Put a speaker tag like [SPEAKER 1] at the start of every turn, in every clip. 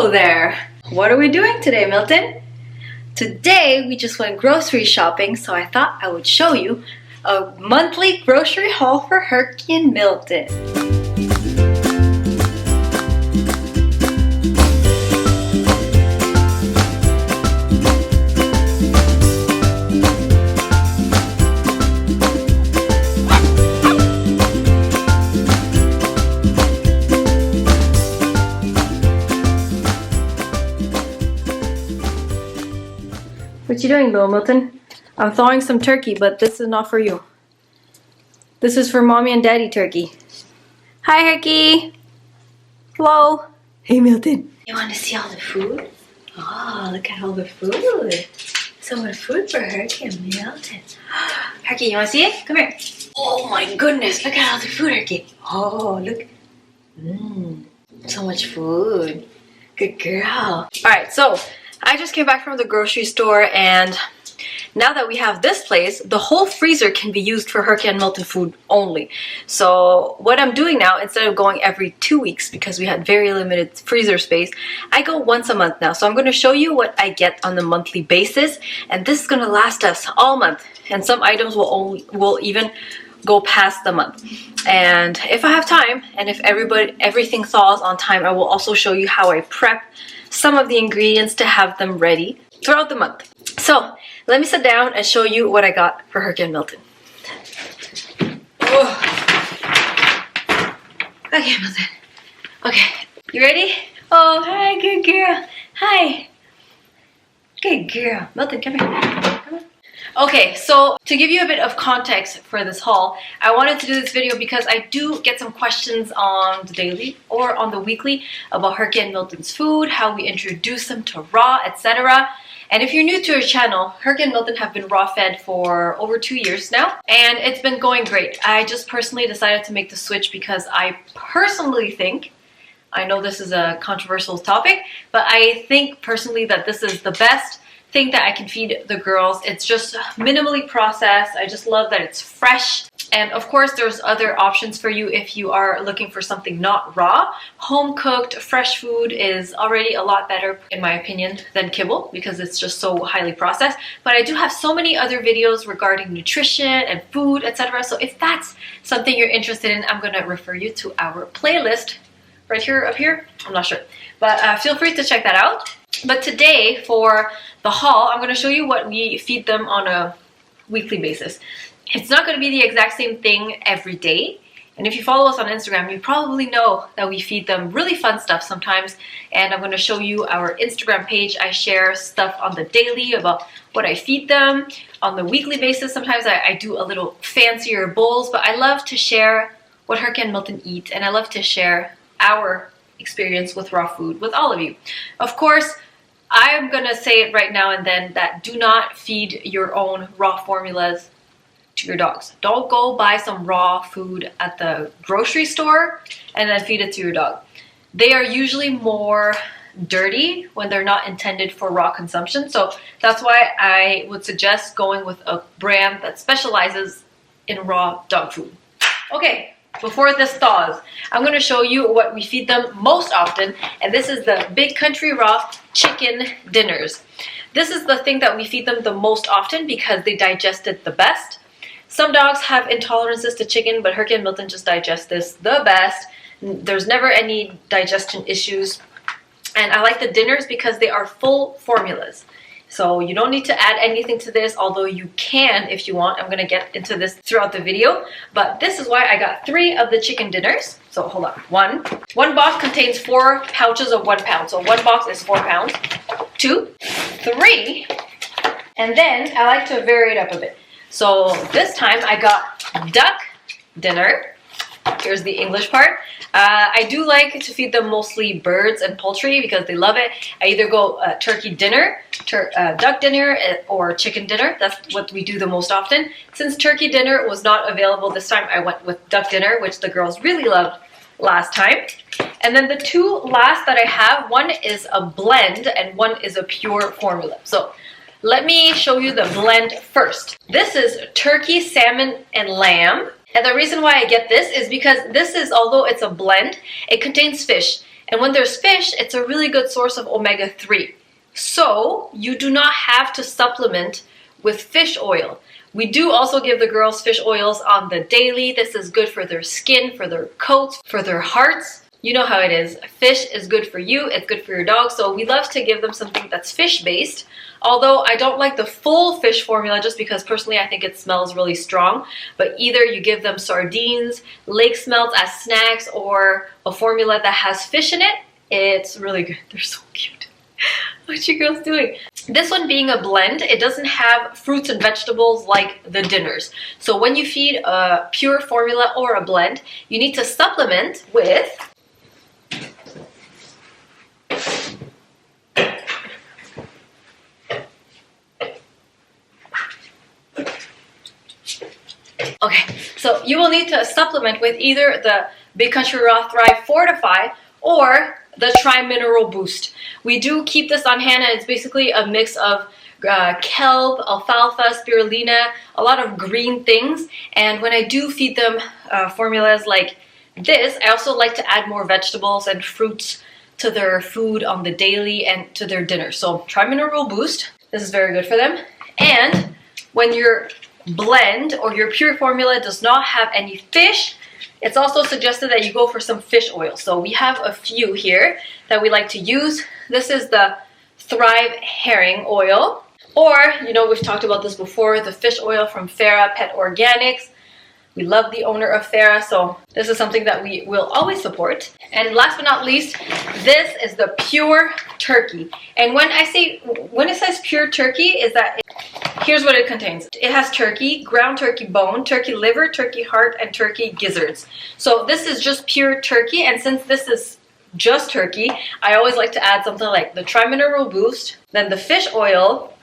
[SPEAKER 1] Hello there! What are we doing today, Milton? Today we just went grocery shopping, so I thought I would show you a monthly grocery haul for Herky and Milton. What you doing, little Milton? I'm thawing some turkey, but this is not for you. This is for Mommy and Daddy turkey. Hi, Herky. Hello. Hey, Milton. You want to see all the food? Oh, look at all the food. So much food for Herky and Milton. Herky, you want to see it? Come here. Oh my goodness, look at all the food, Herky. Oh, look. So much food. Good girl. Alright, so I just came back from the grocery store, and now that we have this place, the whole freezer can be used for Herky and Milton food only. So what I'm doing now, instead of going every 2 weeks because we had very limited freezer space, I go once a month now. So I'm going to show you what I get on a monthly basis, and this is going to last us all month, and some items will even go past the month. And if I have time, and if everything thaws on time, I will also show you how I prep some of the ingredients to have them ready throughout the month. So let me sit down and show you what I got for Herky and Milton. Oh. Okay, Milton. Okay, you ready? Oh, hi, good girl. Hi. Good girl. Milton, come here. Come on. Okay, so to give you a bit of context for this haul, I wanted to do this video because I do get some questions on the daily or on the weekly about Herky and Milton's food, how we introduce them to raw, etc. And if you're new to our channel, Herky and Milton have been raw fed for over 2 years now, and it's been going great. I just personally decided to make the switch because I personally think, I know this is a controversial topic, but I think personally that this is the best thing that I can feed the girls. It's just minimally processed. I just love that it's fresh. And of course, there's other options for you if you are looking for something not raw. Home cooked, fresh food is already a lot better, in my opinion, than kibble because it's just so highly processed. But I do have so many other videos regarding nutrition and food, etc. So if that's something you're interested in, I'm gonna refer you to our playlist right here, up here. I'm not sure, but feel free to check that out. But today, for the haul, I'm going to show you what we feed them on a weekly basis. It's not going to be the exact same thing every day. And if you follow us on Instagram, you probably know that we feed them really fun stuff sometimes. And I'm going to show you our Instagram page. I share stuff on the daily about what I feed them. On the weekly basis, sometimes I do a little fancier bowls. But I love to share what Herky and Milton eat. And I love to share our experience with raw food with all of you. Of course, I'm gonna say it right now and then that do not feed your own raw formulas to your dogs. Don't go buy some raw food at the grocery store and then feed it to your dog. They are usually more dirty when they're not intended for raw consumption. So that's why I would suggest going with a brand that specializes in raw dog food. Okay. Before this thaws, I'm going to show you what we feed them most often, and this is the Big Country Raw chicken dinners. This is the thing that we feed them the most often because they digest it the best. Some dogs have intolerances to chicken, but Herky and Milton just digest this the best. There's never any digestion issues. And I like the dinners because they are full formulas. So you don't need to add anything to this, although you can if you want. I'm going to get into this throughout the video. But this is why I got 3 of the chicken dinners. So hold on. One box contains 4 pouches of 1 pound. So 1 box is 4 pounds. 2, 3. And then I like to vary it up a bit. So this time I got duck dinner. Here's the English part. I do like to feed them mostly birds and poultry because they love it. I either go turkey dinner, duck dinner, or chicken dinner. That's what we do the most often. Since turkey dinner was not available this time, I went with duck dinner, which the girls really loved last time. And then the 2 last that I have, one is a blend and one is a pure formula. So let me show you the blend first. This is turkey, salmon, and lamb. And the reason why I get this is because this is, although it's a blend, it contains fish. And when there's fish, it's a really good source of omega-3. So you do not have to supplement with fish oil. We do also give the girls fish oils on the daily. This is good for their skin, for their coats, for their hearts. You know how it is. Fish is good for you, it's good for your dog. So we love to give them something that's fish-based. Although I don't like the full fish formula just because personally I think it smells really strong. But either you give them sardines, lake smelts as snacks, or a formula that has fish in it. It's really good. They're so cute. What you girls doing? This one being a blend, it doesn't have fruits and vegetables like the dinners. So when you feed a pure formula or a blend, you need to supplement with so you will need to supplement with either the Big Country Raw Thrive Fortify or the Tri-Mineral Boost. We do keep this on hand, and it's basically a mix of kelp, alfalfa, spirulina, a lot of green things. And when I do feed them formulas like this, I also like to add more vegetables and fruits to their food on the daily and to their dinner. So Tri-Mineral Boost, this is very good for them. And when your blend or your pure formula does not have any fish, it's also suggested that you go for some fish oil. So we have a few here that we like to use. This is the Thrive Herring Oil, or, you know, we've talked about this before, the fish oil from Farah Pet Organics. We love the owner of Farah, so this is something that we will always support. And last but not least, this is the pure turkey. And when it says pure turkey, is that here's what it contains. It has turkey, ground turkey bone, turkey liver, turkey heart, and turkey gizzards. So this is just pure turkey, and since this is just turkey, I always like to add something like the Tri-Mineral Boost, then the fish oil,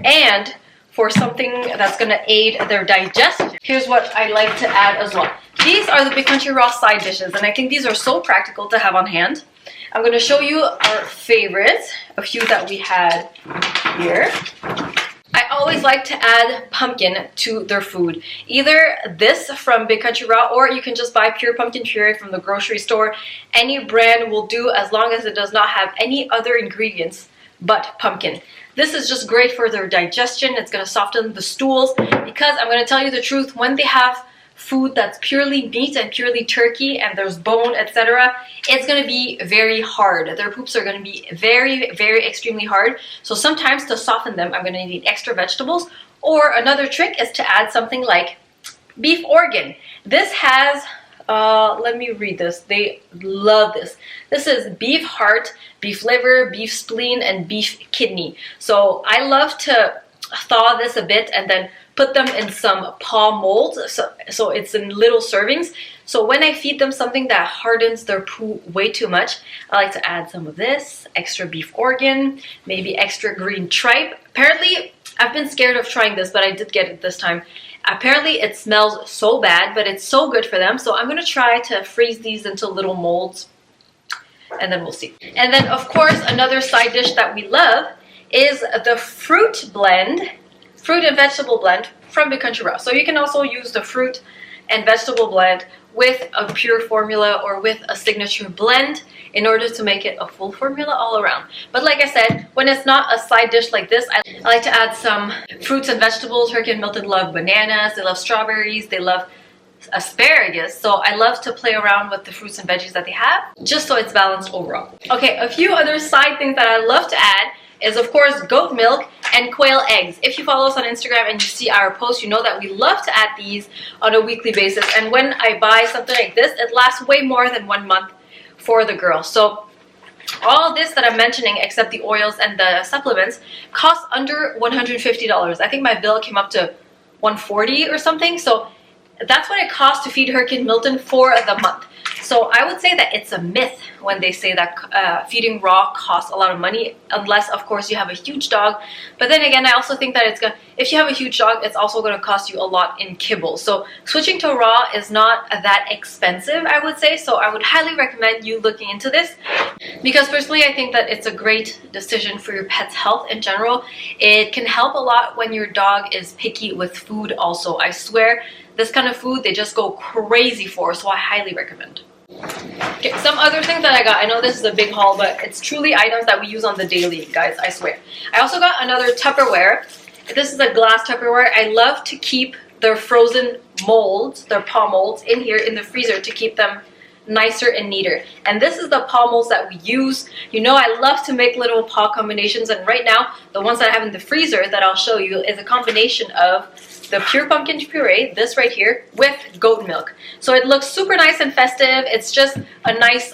[SPEAKER 1] and for something that's going to aid their digestion, here's what I like to add as well. These are the Big Country Raw side dishes, and I think these are so practical to have on hand. I'm going to show you our favorites, a few that we had here. I always like to add pumpkin to their food. Either this from Big Country Raw, or you can just buy pure pumpkin puree from the grocery store. Any brand will do as long as it does not have any other ingredients but pumpkin. This is just great for their digestion. It's going to soften the stools, because I'm going to tell you the truth, when they have food that's purely meat and purely turkey and there's bone, etc., it's going to be very hard. Their poops are going to be very, very extremely hard. So sometimes to soften them, I'm going to need extra vegetables. Or another trick is to add something like beef organ. This has let me read this. They love this. This is beef heart, beef liver, beef spleen, and beef kidney. So I love to thaw this a bit and then put them in some paw molds. So it's in little servings. So when I feed them something that hardens their poo way too much, I like to add some of this, extra beef organ, maybe extra green tripe. Apparently, I've been scared of trying this, but I did get it this time. Apparently it smells so bad, but it's so good for them. So I'm going to try to freeze these into little molds, and then we'll see. And then, of course, another side dish that we love is the fruit blend, fruit and vegetable blend from Big Country Raw. So you can also use the fruit and vegetable blend with a pure formula or with a signature blend in order to make it a full formula all around. But like I said, when it's not a side dish like this, I like to add some fruits and vegetables. Herky and Milton love bananas, they love strawberries, they love asparagus. So I love to play around with the fruits and veggies that they have, just so it's balanced overall. Okay, a few other side things that I love to add is, of course, goat milk and quail eggs. If you follow us on Instagram and you see our posts, you know that we love to add these on a weekly basis. And when I buy something like this, it lasts way more than 1 month for the girls. So all this that I'm mentioning, except the oils and the supplements, costs under $150. I think my bill came up to $140 or something. So that's what it costs to feed Herky and Milton for the month. So I would say that it's a myth when they say that feeding raw costs a lot of money, unless of course you have a huge dog. But then again, I also think that if you have a huge dog, it's also going to cost you a lot in kibble. So switching to raw is not that expensive, I would say. So I would highly recommend you looking into this, because personally I think that it's a great decision for your pet's health in general. It can help a lot when your dog is picky with food also. I swear, this kind of food they just go crazy for, so I highly recommend. Okay, some other things that I got. I know this is a big haul, but it's truly items that we use on the daily, guys, I swear. I also got another Tupperware. This is a glass Tupperware. I love to keep their frozen molds, their paw molds, in here in the freezer to keep them nicer and neater. And this is the paw molds that we use. You know, I love to make little paw combinations, and right now the ones that I have in the freezer that I'll show you is a combination of the pure pumpkin puree, this right here, with goat milk. So it looks super nice and festive. It's just a nice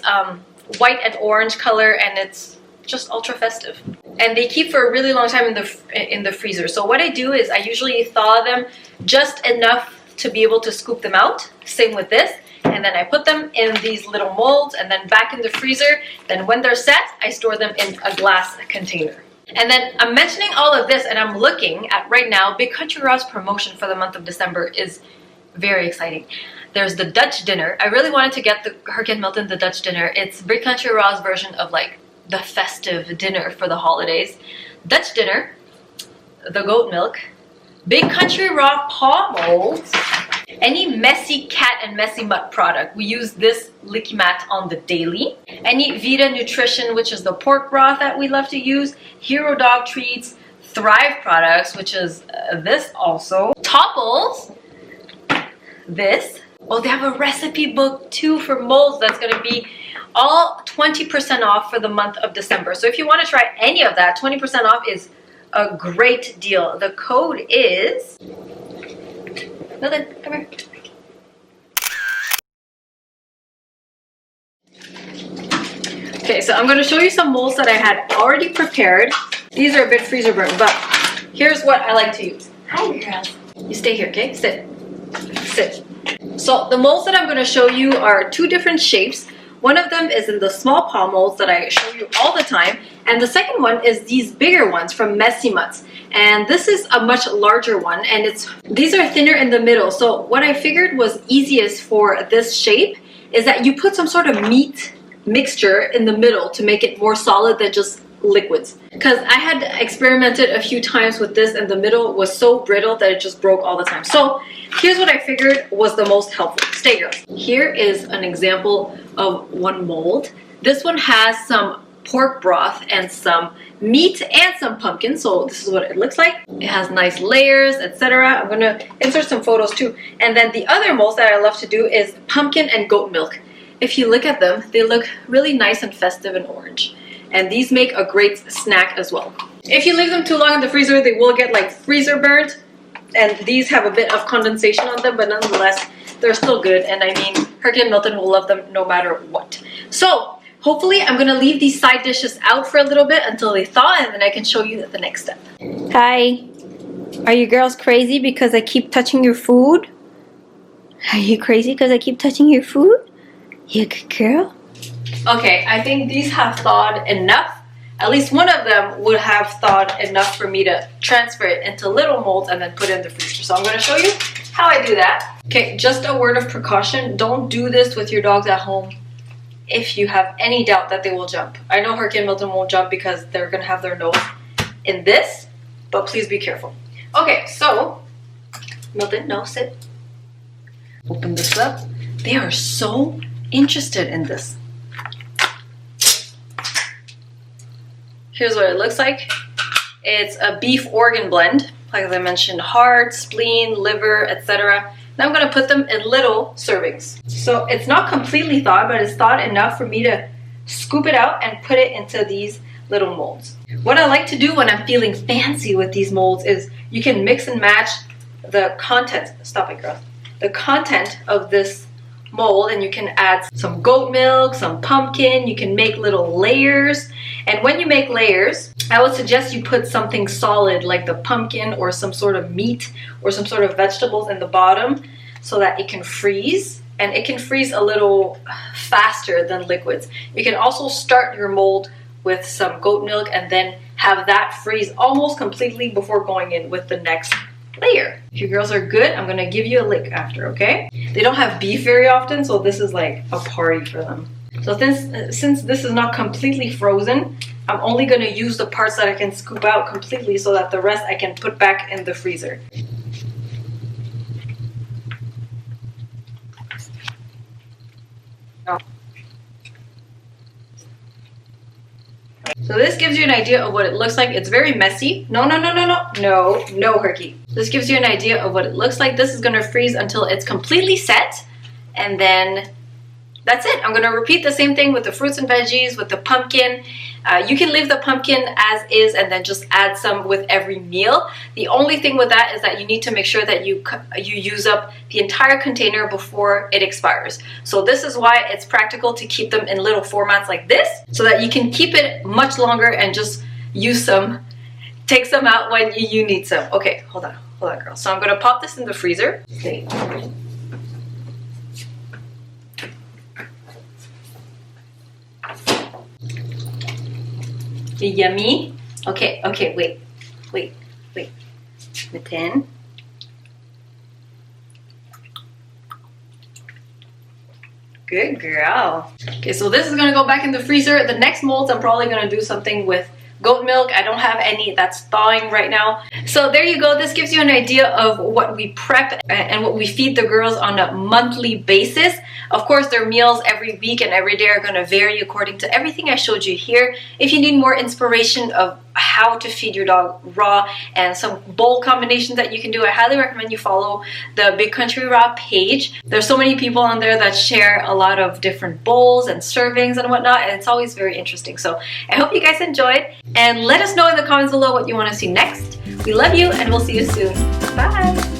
[SPEAKER 1] white and orange color, and it's just ultra festive. And they keep for a really long time in the freezer. So what I do is I usually thaw them just enough to be able to scoop them out. Same with this. And then I put them in these little molds and then back in the freezer. Then when they're set, I store them in a glass container. And then I'm mentioning all of this, and I'm looking at right now, Big Country Raw's promotion for the month of December is very exciting. There's the Dutch dinner. I really wanted to get the Herky and Milton the Dutch dinner. It's Big Country Raw's version of like the festive dinner for the holidays. Dutch dinner, the goat milk, Big Country Raw paw molds, any Messy Cat and Messy Mutt product. We use this Licky Mat on the daily. Any Vita Nutrition, which is the pork broth that we love to use. Hero Dog Treats, Thrive products, which is this also. Topples, this. Oh, they have a recipe book too for molds that's going to be all 20% off for the month of December. So if you want to try any of that, 20% off is a great deal. The code is... Milton, come here. Okay, so I'm going to show you some molds that I had already prepared. These are a bit freezer burnt, but here's what I like to use. Hi, girls. You stay here, okay? Sit. Sit. So the molds that I'm going to show you are two different shapes. One of them is in the small paw molds that I show you all the time, and the second one is these bigger ones from Messy Mutts. And this is a much larger one, and these are thinner in the middle. So what I figured was easiest for this shape is that you put some sort of meat mixture in the middle to make it more solid than just liquids. Because I had experimented a few times with this, and the middle was so brittle that it just broke all the time. So here's what I figured was the most helpful. Stay, girls. Here is an example of one mold. This one has some pork broth and some meat and some pumpkin. So this is what it looks like. It has nice layers, etc. I'm going to insert some photos too. And then the other molds that I love to do is pumpkin and goat milk. If you look at them, they look really nice and festive and orange. And these make a great snack as well. If you leave them too long in the freezer, they will get like freezer burnt. And these have a bit of condensation on them, but nonetheless, they're still good. And I mean, Herky and Milton will love them no matter what. So hopefully I'm gonna leave these side dishes out for a little bit until they thaw, and then I can show you the next step. Hi. Are you girls crazy because I keep touching your food? Are you crazy because I keep touching your food? You good girl? Okay, I think these have thawed enough. At least one of them would have thawed enough for me to transfer it into little molds and then put it in the freezer. So I'm going to show you how I do that. Okay, just a word of precaution. Don't do this with your dogs at home if you have any doubt that they will jump. I know Herky and Milton won't jump because they're going to have their nose in this, but please be careful. Okay, so Milton, no, sit. Open this up. They are so interested in this. Here's what it looks like. It's a beef organ blend, like I mentioned, heart, spleen, liver, etc. Now I'm going to put them in little servings. So it's not completely thawed, but it's thawed enough for me to scoop it out and put it into these little molds. What I like to do when I'm feeling fancy with these molds is you can mix and match the content. Stop it, girl. The content of this mold, and you can add some goat milk, some pumpkin. You can make little layers, and when you make layers, I would suggest you put something solid like the pumpkin or some sort of meat or some sort of vegetables in the bottom so that it can freeze, and it can freeze a little faster than liquids. You can also start your mold with some goat milk and then have that freeze almost completely before going in with the next layer. If you girls are good, I'm gonna give you a lick after, okay? They don't have beef very often, so this is like a party for them. So since this is not completely frozen, I'm only gonna use the parts that I can scoop out completely so that the rest I can put back in the freezer. So this gives you an idea of what it looks like. It's very messy. No, Herky. This gives you an idea of what it looks like. This is gonna freeze until it's completely set, and then that's it. I'm gonna repeat the same thing with the fruits and veggies, with the pumpkin. You can leave the pumpkin as is and then just add some with every meal. The only thing with that is that you need to make sure that you use up the entire container before it expires. So this is why it's practical to keep them in little formats like this, so that you can keep it much longer and just use some, take some out when you need some. Okay, hold on, girl. So I'm gonna pop this in the freezer. Okay. Yummy. Okay, wait. Milton. Good girl. Okay, so this is gonna go back in the freezer. The next molds, I'm probably gonna do something with goat milk. I don't have any that's thawing right now. So there you go. This gives you an idea of what we prep and what we feed the girls on a monthly basis. Of course, their meals every week and every day are going to vary according to everything I showed you here. If you need more inspiration of how to feed your dog raw and some bowl combinations that you can do, I highly recommend you follow the Big Country Raw page. There's so many people on there that share a lot of different bowls and servings and whatnot, and it's always very interesting. So I hope you guys enjoyed, and let us know in the comments below what you want to see next. We love you, and we'll see you soon. Bye!